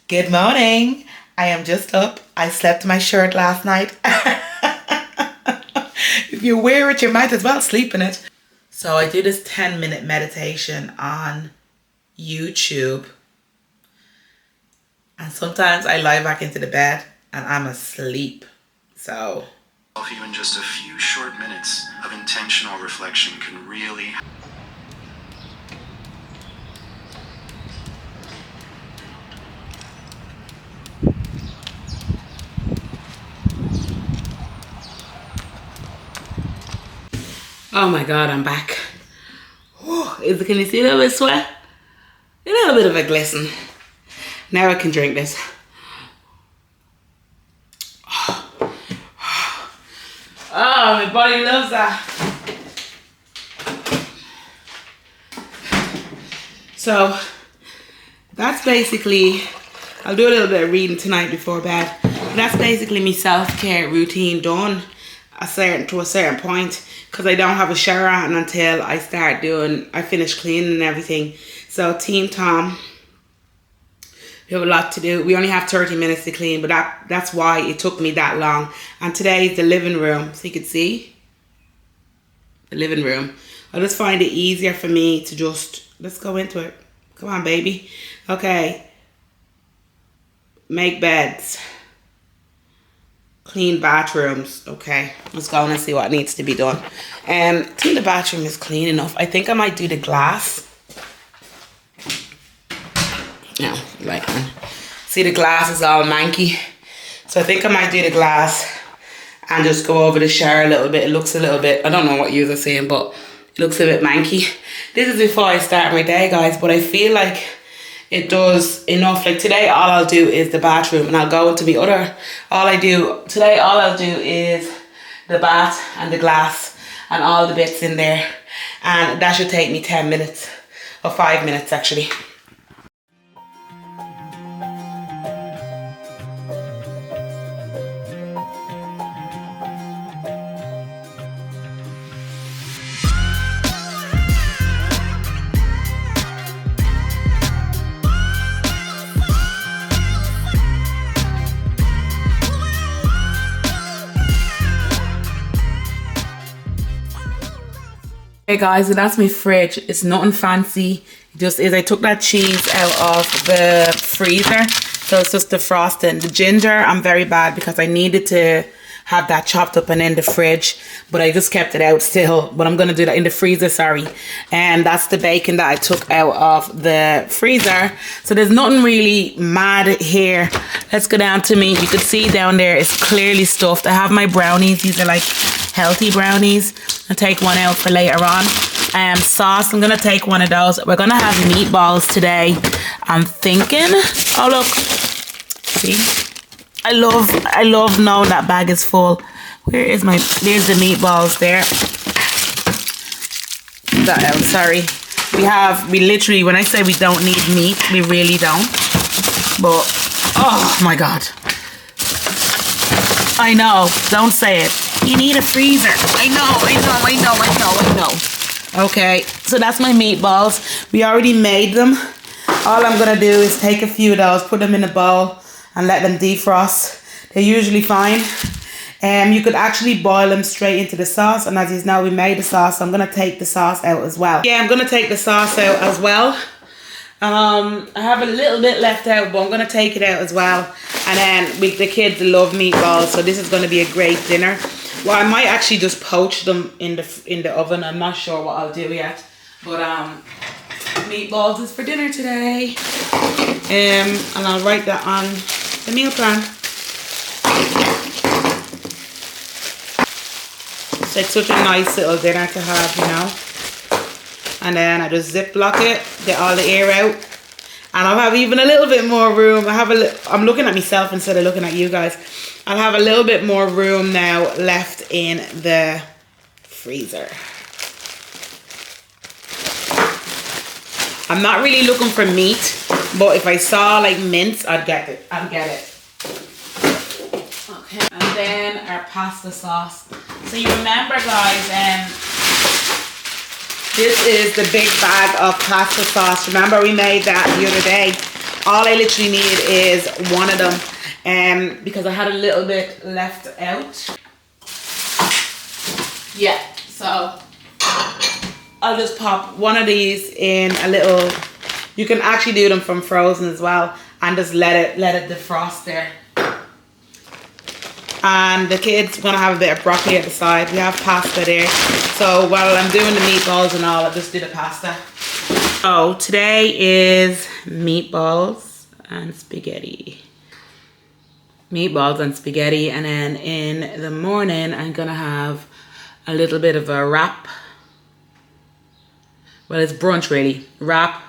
Good morning. I am just up. I slept my shirt last night. If you wear it, you might as well sleep in it. So I do this 10-minute meditation on YouTube. And sometimes I lie back into the bed and I'm asleep. So even just a few short minutes of intentional reflection can really... Oh my God, I'm back. Can you see a little bit of sweat? A little bit of a glisten. Now I can drink this. Oh, my body loves that. So, that's basically, I'll do a little bit of reading tonight before bed. That's basically my self-care routine done to a certain point, because I don't have a shower on until I finish cleaning and everything. So Team Tom, we have a lot to do. We only have 30 minutes to clean, but that's why it took me that long. And today is the living room, so you can see the living room. I just find it easier for me to let's go into it. Come on, baby. Okay. Make beds. Clean bathrooms. Okay, let's go and see what needs to be done. I think the bathroom is clean enough. I think I might do the glass. No, right. See, the glass is all manky. So I think I might do the glass and just go over the shower a little bit. It looks a little bit, I don't know what you are saying, but it looks a bit manky. This is before I start my day, guys, but I feel like it does enough. Like today, all I'll do is the bathroom, and I'll go into the other. All I'll do is the bath and the glass and all the bits in there. And that should take me 10 minutes, or 5 minutes actually. Hey guys, so that's my fridge. It's nothing fancy. It just is. I took that cheese out of the freezer, so it's just the frosting. The ginger, I'm very bad because I needed to have that chopped up and in the fridge, but I just kept it out still. But I'm gonna do that in the freezer, sorry. And that's the bacon that I took out of the freezer. So there's nothing really mad here. Let's go down to me. You can see down there it's clearly stuffed. I have my brownies. These are like healthy brownies. I'll take one out for later on. Sauce, I'm gonna take one of those. We're gonna have meatballs today. I'm thinking, oh look, see? I love knowing that bag is full. There's the meatballs there. I'm sorry. We literally, when I say we don't need meat, we really don't. But, oh my God. I know, don't say it. You need a freezer. I know. Okay, so that's my meatballs. We already made them. All I'm gonna do is take a few of those, put them in a bowl, and let them defrost. They're usually fine. You could actually boil them straight into the sauce, and as you know, we made the sauce, so I'm gonna take the sauce out as well. Yeah, I'm gonna take the sauce out as well. I have a little bit left out, but I'm gonna take it out as well. And then the kids love meatballs, so this is gonna be a great dinner. Well, I might actually just poach them in the oven. I'm not sure what I'll do yet, but meatballs is for dinner today. And I'll write that on the meal plan. So it's such a nice little dinner to have, you know. And then I just ziplock it, get all the air out, and I'll have even a little bit more room. I'm looking at myself instead of looking at you guys. I'll have a little bit more room now left in the freezer. I'm not really looking for meat, but if I saw like mince, I'd get it. Okay, and then our pasta sauce. So you remember, guys, this is the big bag of pasta sauce. Remember we made that the other day. All I literally need is one of them, because I had a little bit left out. Yeah, so I'll just pop one of these in a little. You can actually do them from frozen as well, and just let it defrost there. And the kids are gonna have a bit of broccoli at the side. We have pasta there. So while I'm doing the meatballs and all, I'll just do the pasta. So today is meatballs and spaghetti. Meatballs and spaghetti, and then in the morning I'm gonna have a little bit of a wrap. Well, it's brunch really. Wrap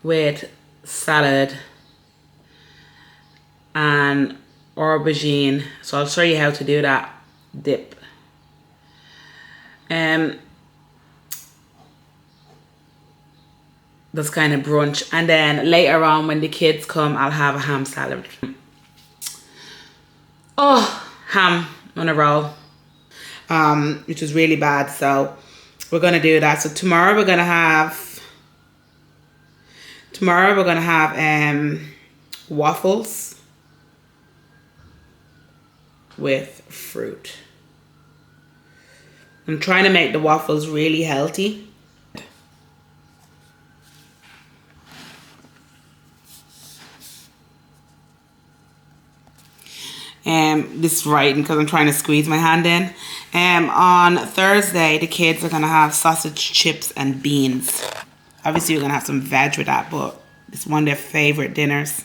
with salad and aubergine. So I'll show you how to do that dip. That's kind of brunch. And then later on when the kids come, I'll have a ham salad. Oh, ham on a roll. Which is really bad, so we're gonna do that. So tomorrow we're gonna have waffles with fruit. I'm trying to make the waffles really healthy. This is right because I'm trying to squeeze my hand in. On Thursday, the kids are gonna have sausage, chips, and beans. Obviously, we're gonna have some veg with that, but it's one of their favorite dinners.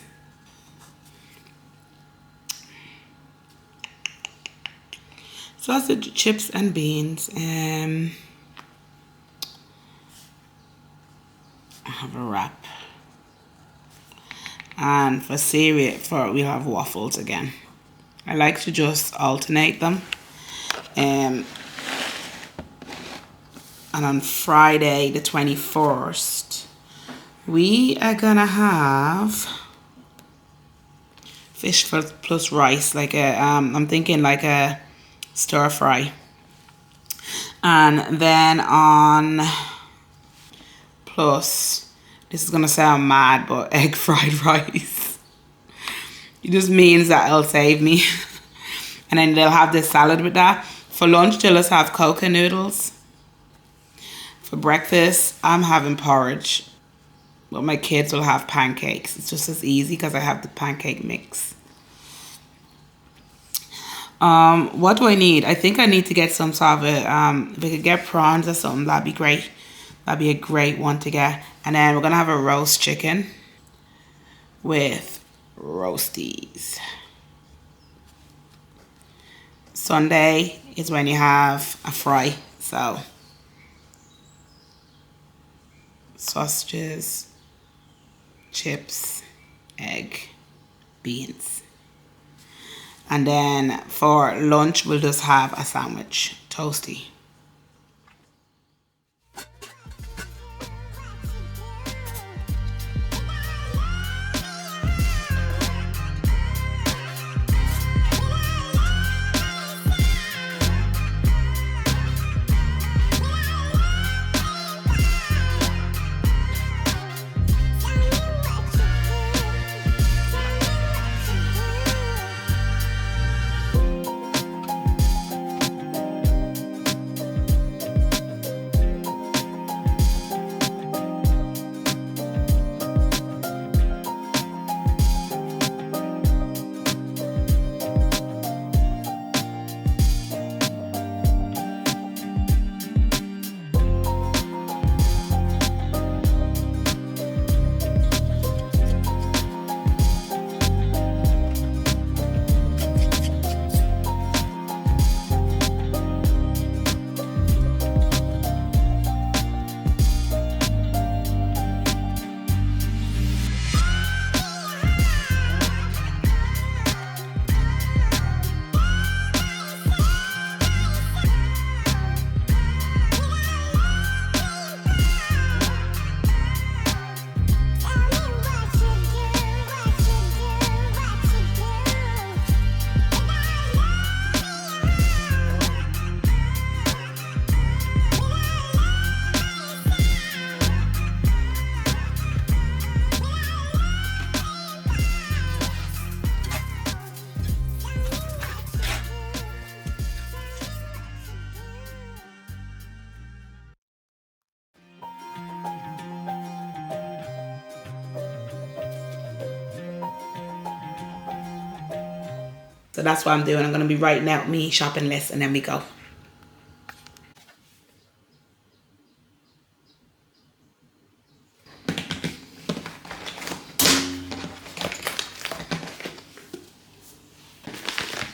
Sausage, chips, and beans. I have a wrap. And for cereal, we'll have waffles again. I like to just alternate them. And on Friday the 21st, we are gonna have fish plus rice, like I'm thinking like a stir fry. And then on plus, this is gonna sound mad, but egg fried rice. It just means that it'll save me. And then they'll have this salad with that. For lunch, they'll just have coca noodles. For breakfast, I'm having porridge. But my kids will have pancakes. It's just as easy because I have the pancake mix. What do I need? I think I need to get some sort of if I could get prawns or something, that'd be great. That'd be a great one to get. And then we're going to have a roast chicken with roasties. Sunday is when you have a fry. So sausages, chips, egg, beans. And then for lunch, we'll just have a sandwich, toasty. So that's what I'm doing. I'm going to be writing out me shopping list and then we go.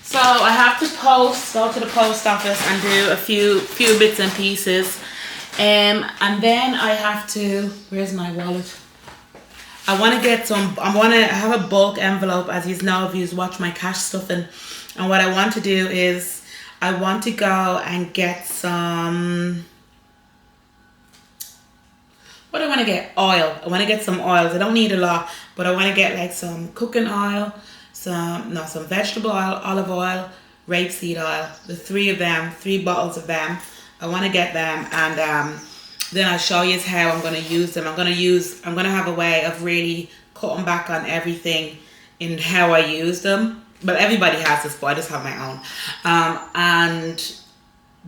So I have to go to the post office and do a few bits and pieces. And then I have to, where's my wallet? I want to get some, I have a bulk envelope, as you know if you watch my cash stuff. And what I want to do is I want to go and get some, what do I want to get? Oil. I want to get some oils. I don't need a lot, but I want to get like some cooking oil, some vegetable oil, olive oil, rapeseed oil. The 3 of them, 3 bottles of them. I want to get them, and then I'll show you how I'm going to use them. I'm going to have a way of really cutting back on everything in how I use them. But everybody has this, but I just have my own. And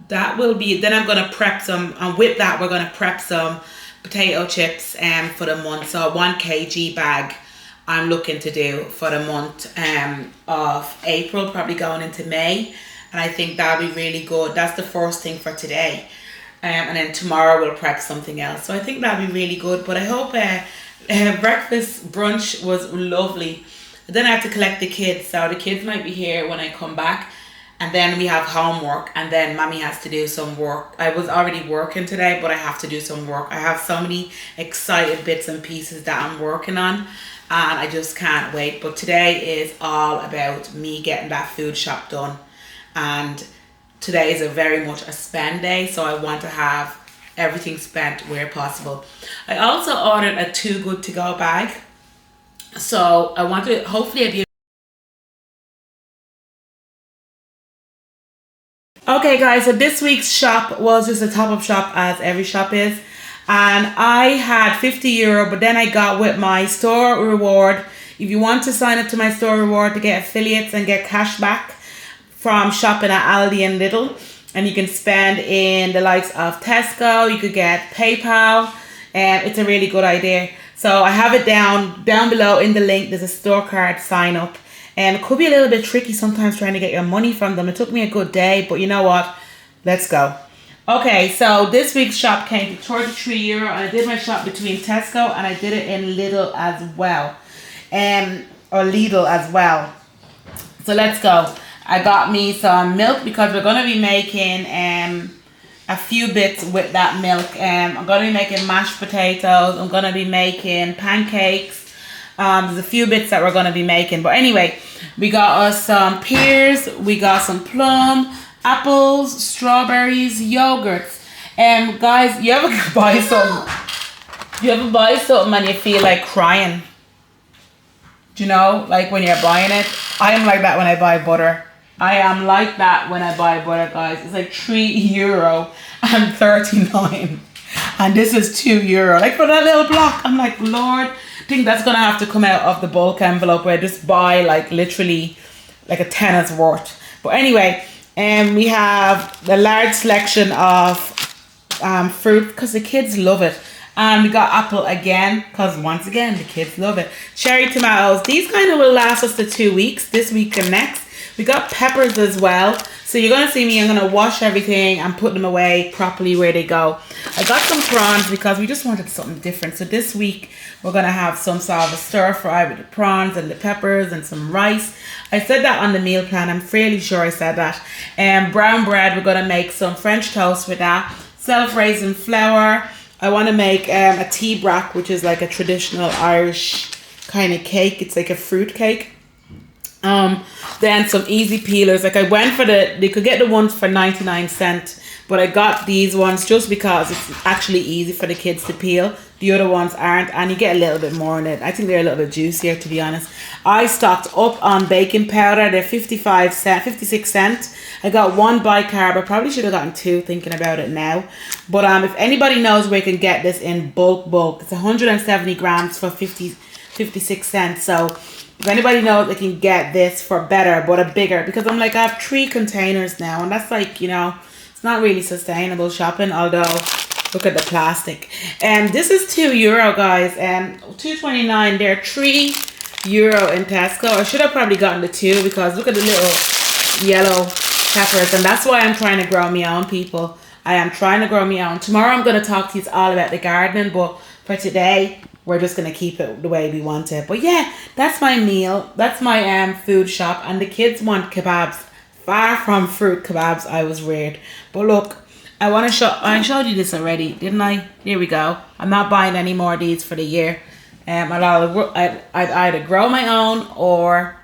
that will be, then I'm going to prep some, and with that we're going to prep some potato chips for the month. So a 1 kg bag I'm looking to do for the month of April, probably going into May. And I think that'll be really good. That's the first thing for today. And then tomorrow we'll prep something else. So I think that'll be really good. But I hope breakfast, brunch was lovely. Then I have to collect the kids. So the kids might be here when I come back. And then we have homework. And then Mommy has to do some work. I was already working today, but I have to do some work. I have so many excited bits and pieces that I'm working on. And I just can't wait. But today is all about me getting that food shop done. And today is very much a spend day, so I want to have everything spent where possible. I also ordered a Too Good To Go bag, so I want to hopefully be. Okay guys, so this week's shop was just a top-up shop, as every shop is, and I had €50, but then I got with my store reward. If you want to sign up to my store reward to get affiliates and get cash back from shopping at Aldi and Lidl, and you can spend in the likes of Tesco, you could get PayPal, and it's a really good idea. So I have it down below in the link. There's a store card sign up, and it could be a little bit tricky sometimes trying to get your money from them. It took me a good day, but you know what? Let's go. Okay, so this week's shop came to €33, and I did my shop between Tesco and I did it in Lidl as well, or Lidl as well. So let's go. I got me some milk because we're going to be making a few bits with that milk. I'm going to be making mashed potatoes. I'm going to be making pancakes. There's a few bits that we're going to be making. But anyway, we got us some pears. We got some plum, apples, strawberries, yogurts. Guys, you ever buy something? You ever buy something and you feel like crying? Do you know, like when you're buying it? I am like that when I buy butter. I am like that when I buy butter, guys. It's like €3.39, and this is €2. Like for that little block, I'm like, Lord, I think that's gonna have to come out of the bulk envelope where I just buy like literally like a tenner's worth. But anyway, we have the large selection of fruit because the kids love it. And we got apple again because once again the kids love it. Cherry tomatoes. These kind of will last us to 2 weeks, this week and next. We got peppers as well. So you're going to see me, I'm going to wash everything and put them away properly where they go. I got some prawns because we just wanted something different. So this week we're going to have some sort of a stir fry with the prawns and the peppers and some rice. I said that on the meal plan. I'm fairly sure I said that. And brown bread, we're going to make some French toast with that. Self-raising flour. I want to make a tea brack, which is like a traditional Irish kind of cake. It's like a fruit cake. Then some easy peelers. Like I went for they could get the ones for 99¢, but I got these ones just because it's actually easy for the kids to peel. The other ones aren't, and you get a little bit more in it. I think they're a little bit juicier, to be honest. I stocked up on baking powder. They're 56¢. I got 1 bicarb. I probably should have gotten 2 thinking about it now. But if anybody knows where you can get this in bulk, it's 170 grams for 56¢. So if anybody knows they can get this for better, but a bigger, because I'm like, I have 3 containers now, and that's like, you know, it's not really sustainable shopping, although look at the plastic. And this is €2, guys, and $2.29. There are 3 euro in Tesco. I should have probably gotten the 2 because look at the little yellow peppers, and that's why I'm trying to grow my own, people. I am trying to grow my own. Tomorrow I'm going to talk to you all about the gardening, but for today we're just going to keep it the way we want it. But yeah, that's my meal. That's my food shop, and the kids want kebabs. Far from fruit kebabs. I was weird. But look, I want to show. I showed you this already, didn't I? Here we go. I'm not buying any more of these for the year. I'd either grow my own or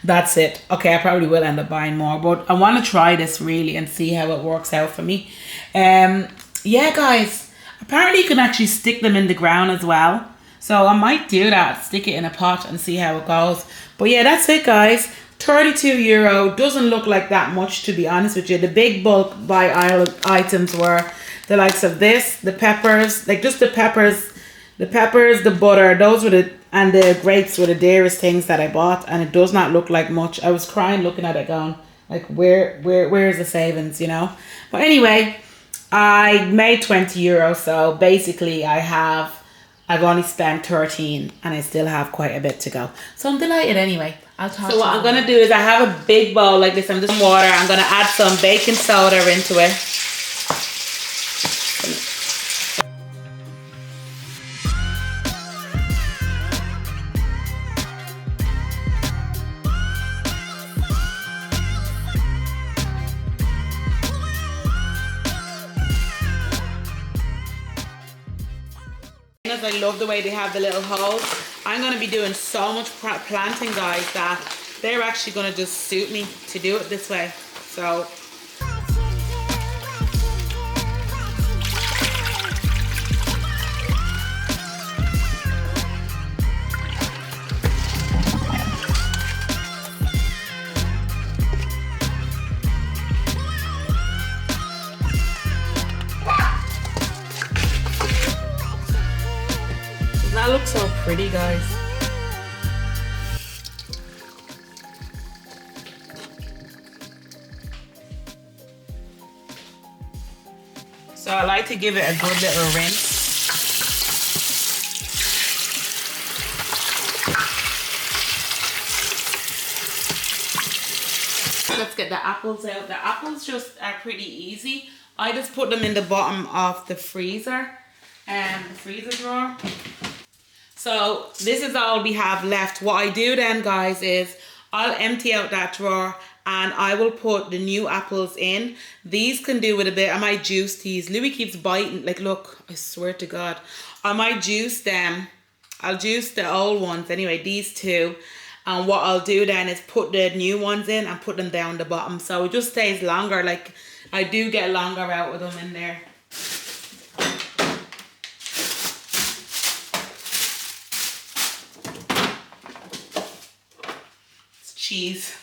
that's it. Okay, I probably will end up buying more, but I want to try this really and see how it works out for me. Yeah, guys, apparently you can actually stick them in the ground as well. So I might do that, stick it in a pot and see how it goes. But yeah, that's it, guys. 32 euro doesn't look like that much, to be honest with you. The big bulk buy items were the likes of this, the peppers, like just the peppers, the butter, those were and the grapes were the dearest things that I bought, and it does not look like much. I was crying looking at it going, like, where's the savings, you know? But anyway, I made 20 euro, so basically I've only spent 13 and I still have quite a bit to go. So I'm delighted anyway. I'll talk So what I'm going to do is I have a big bowl like this. I'm just water. I'm going to add some baking soda into it. I love the way they have the little holes. I'm going to be doing so much planting, guys, that they're actually going to just suit me to do it this way. So that looks so pretty, guys. So I like to give it a good little rinse. Let's get the apples out. The apples just are pretty easy. I just put them in the bottom of the freezer and the freezer drawer. So this is all we have left. What I do then, guys, is I'll empty out that drawer and I will put the new apples in. These can do with a bit. I might juice these. Louis keeps biting. Like, look, I swear to God. I might juice them. I'll juice the old ones anyway, these two. And what I'll do then is put the new ones in and put them down the bottom. So it just stays longer. Like, I do get longer out with them in there. Cheese.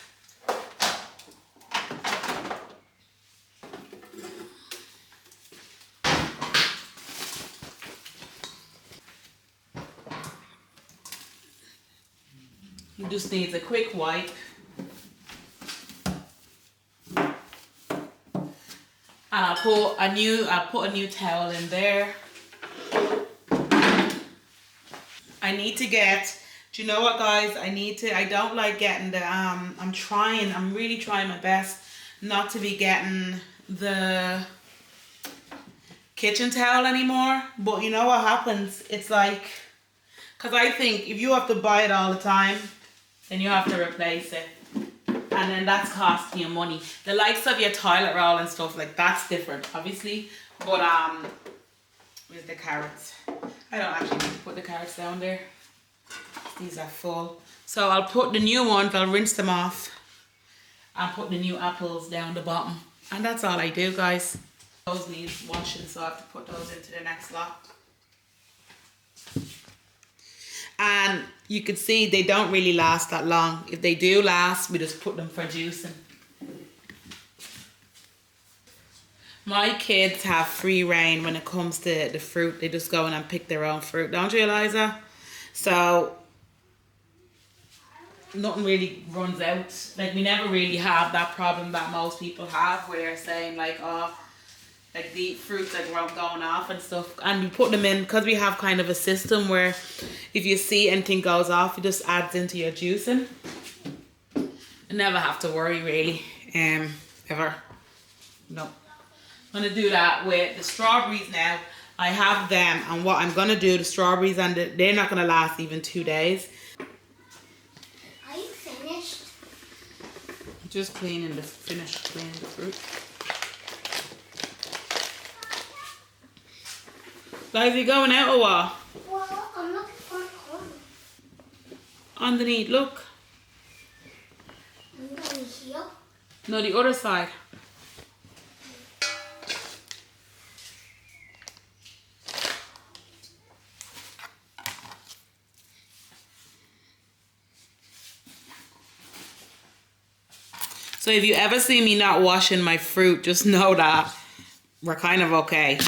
It just needs a quick wipe. And I'll put a new towel in there. I need to get, do you know what, guys? I don't like getting the, I'm really trying my best not to be getting the kitchen towel anymore. But you know what happens? It's like, because I think if you have to buy it all the time, then you have to replace it. And then that's costing you money. The likes of your toilet roll and stuff, like, that's different, obviously. But, where's the carrots? I don't actually need to put the carrots down there. These are full. So I'll put the new ones, I'll rinse them off. I'll put the new apples down the bottom. And that's all I do, guys. Those need washing, so I have to put those into the next lot. And you can see they don't really last that long. If they do last, we just put them for juicing. My kids have free reign when it comes to the fruit. They just go in and pick their own fruit. Don't you, Eliza? So nothing really runs out. Like, we never really have that problem that most people have where they're saying like, oh, like the fruits like going off and stuff, and we put them in because we have kind of a system where if you see anything goes off, it just adds into your juicing. I never have to worry really, ever. No. I'm gonna do that with the strawberries now. I have them, and what I'm gonna do, the strawberries, and they're not gonna last even 2 days. Are you finished? Just finished cleaning the fruit. Guys, you going out or what? Well, I'm looking for a corn. Underneath, look. I'm going here. No, the other side. So if you ever see me not washing my fruit, just know that we're kind of okay.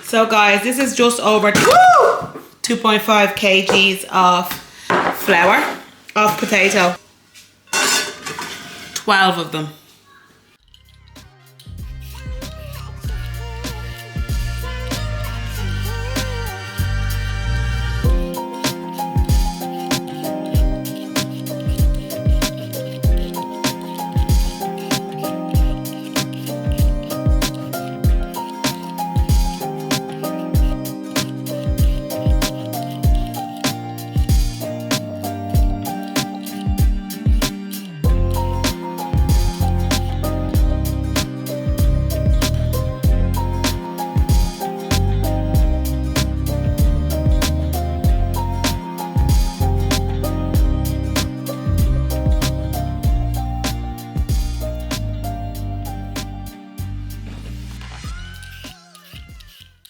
So guys, this is just over 2.5 kgs of flour, of potato. 12 of them.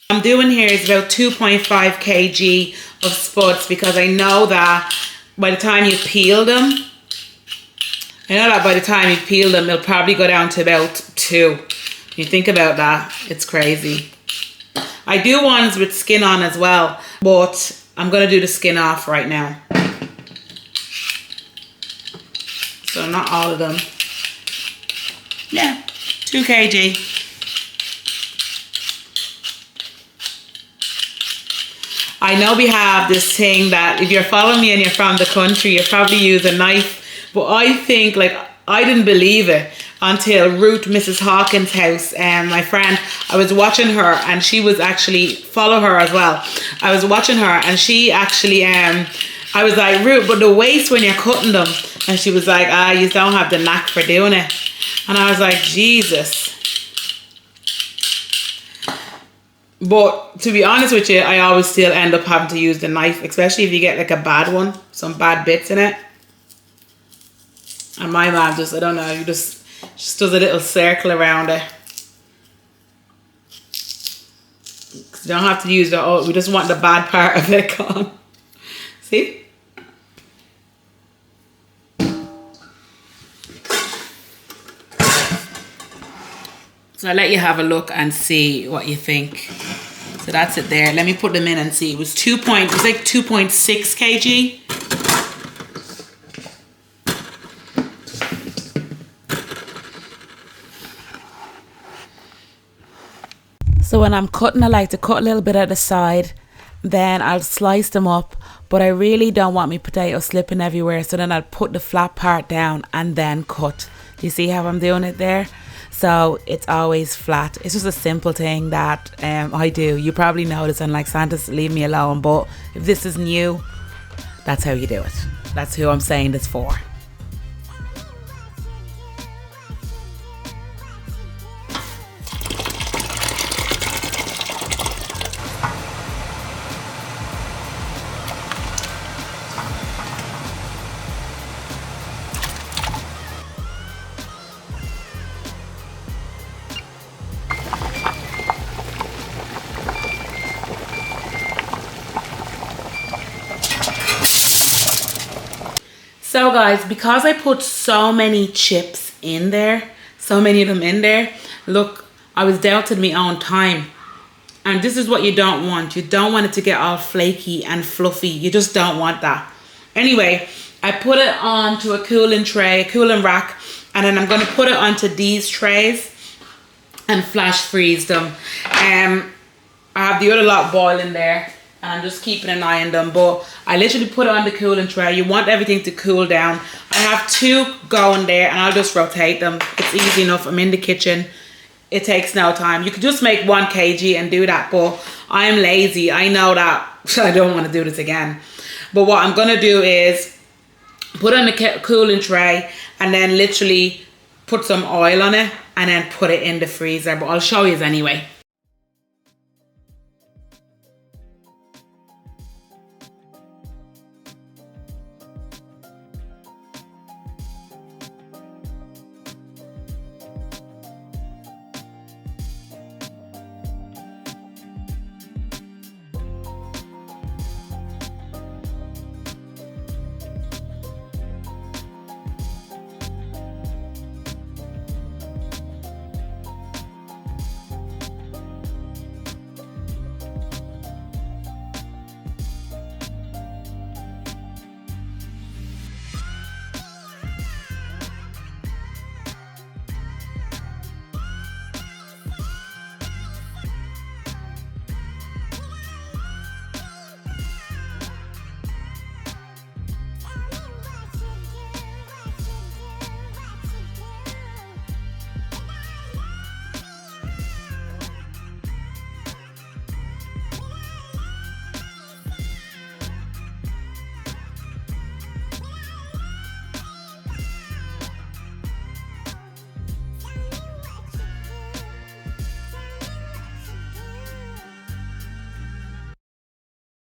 I'm doing here is about 2.5 kg of spuds because I know that by the time you peel them, it'll probably go down to about 2. You think about that, it's crazy. I do ones with skin on as well, but I'm gonna do the skin off right now. So not all of them. Yeah, 2 kg. I know we have this thing that if you're following me and you're from the country, you probably use a knife. But I think, like, I didn't believe it until Ruth, Mrs. Hawkins' house, and my friend, I was watching her, and she was actually, follow her as well. I was watching her, and she actually, I was like, Ruth, but the waist when you're cutting them. And she was like, you don't have the knack for doing it. And I was like, Jesus. But to be honest with you, I always still end up having to use the knife, especially if you get like a bad one, some bad bits in it. And my mom just, I don't know, just does a little circle around it. You don't have to use the whole, we just want the bad part of it gone. See? So I'll let you have a look and see what you think. So that's it there. Let me put them in and see. It was it was like 2.6 kg. So when I'm cutting, I like to cut a little bit at the side, then I'll slice them up, but I really don't want my potato slipping everywhere, so then I'll put the flat part down and then cut. You see how I'm doing it there? So it's always flat. It's just a simple thing that I do. You probably know this and like, Santa's leave me alone, but if this is new, that's how you do it. That's who I'm saying this for. So guys, because I put so many chips in there, so many of them in there, look, I was doubting my own time. And this is what you don't want. You don't want it to get all flaky and fluffy. You just don't want that. Anyway, I put it onto a cooling tray, a cooling rack, and then I'm going to put it onto these trays and flash freeze them. I have the other lot boiling there, and I'm just keeping an eye on them, but I literally put it on the cooling tray. You want everything to cool down. I have two going there, and I'll just rotate them. It's easy enough. I'm in the kitchen. It takes no time. You could just make 1 kg and do that, but I'm lazy. I know that I don't want to do this again. But what I'm going to do is put it on the cooling tray and then literally put some oil on it and then put it in the freezer. But I'll show you anyway.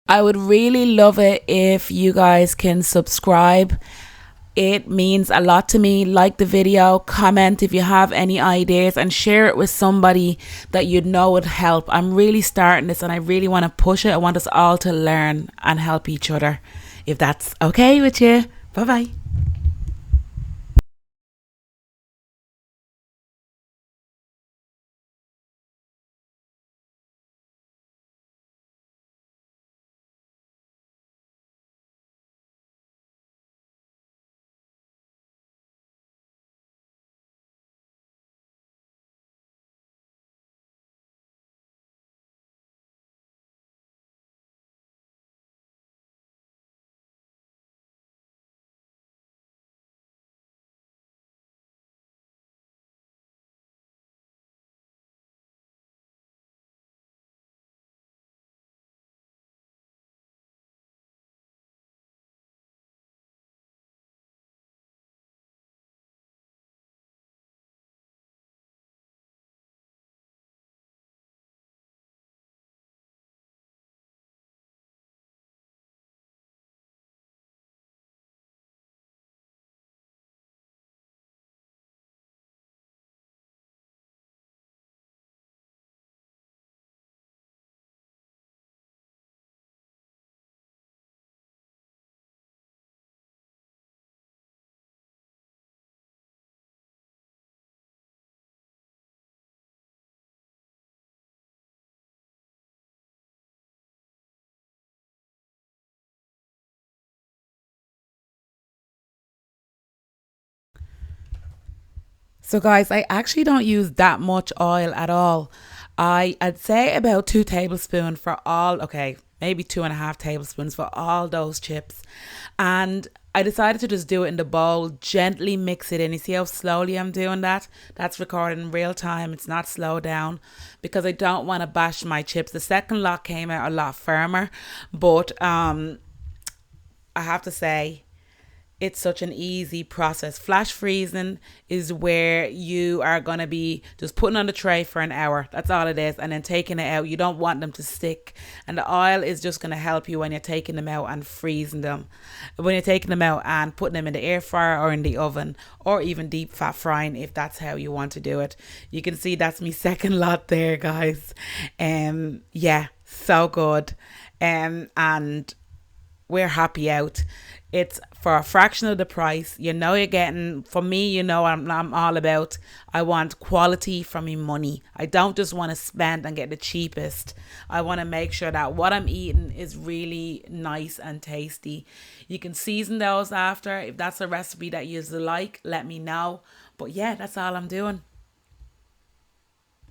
I would really love it if you guys can subscribe. It means a lot to me. Like the video, comment if you have any ideas, and share it with somebody that you know would help. I'm really starting this and I really want to push it. I want us all to learn and help each other. If that's okay with you. Bye bye. So guys, I actually don't use that much oil at all. I'd say about 2 tablespoons for all, okay, maybe 2.5 tablespoons for all those chips. And I decided to just do it in the bowl, gently mix it in. You see how slowly I'm doing that? That's recorded in real time. It's not slowed down because I don't want to bash my chips. The second lot came out a lot firmer, but I have to say, it's such an easy process. Flash freezing is where you are going to be just putting on the tray for an hour. That's all it is. And then taking it out. You don't want them to stick. And the oil is just going to help you when you're taking them out and freezing them. When you're taking them out and putting them in the air fryer or in the oven or even deep fat frying if that's how you want to do it. You can see that's my second lot there, guys. Yeah, so good. And we're happy out. It's for a fraction of the price. You know you're getting, for me, you know I'm all about, I want quality for me money. I don't just want to spend and get the cheapest. I want to make sure that what I'm eating is really nice and tasty. You can season those after. If that's a recipe that you like, let me know. But yeah, that's all I'm doing.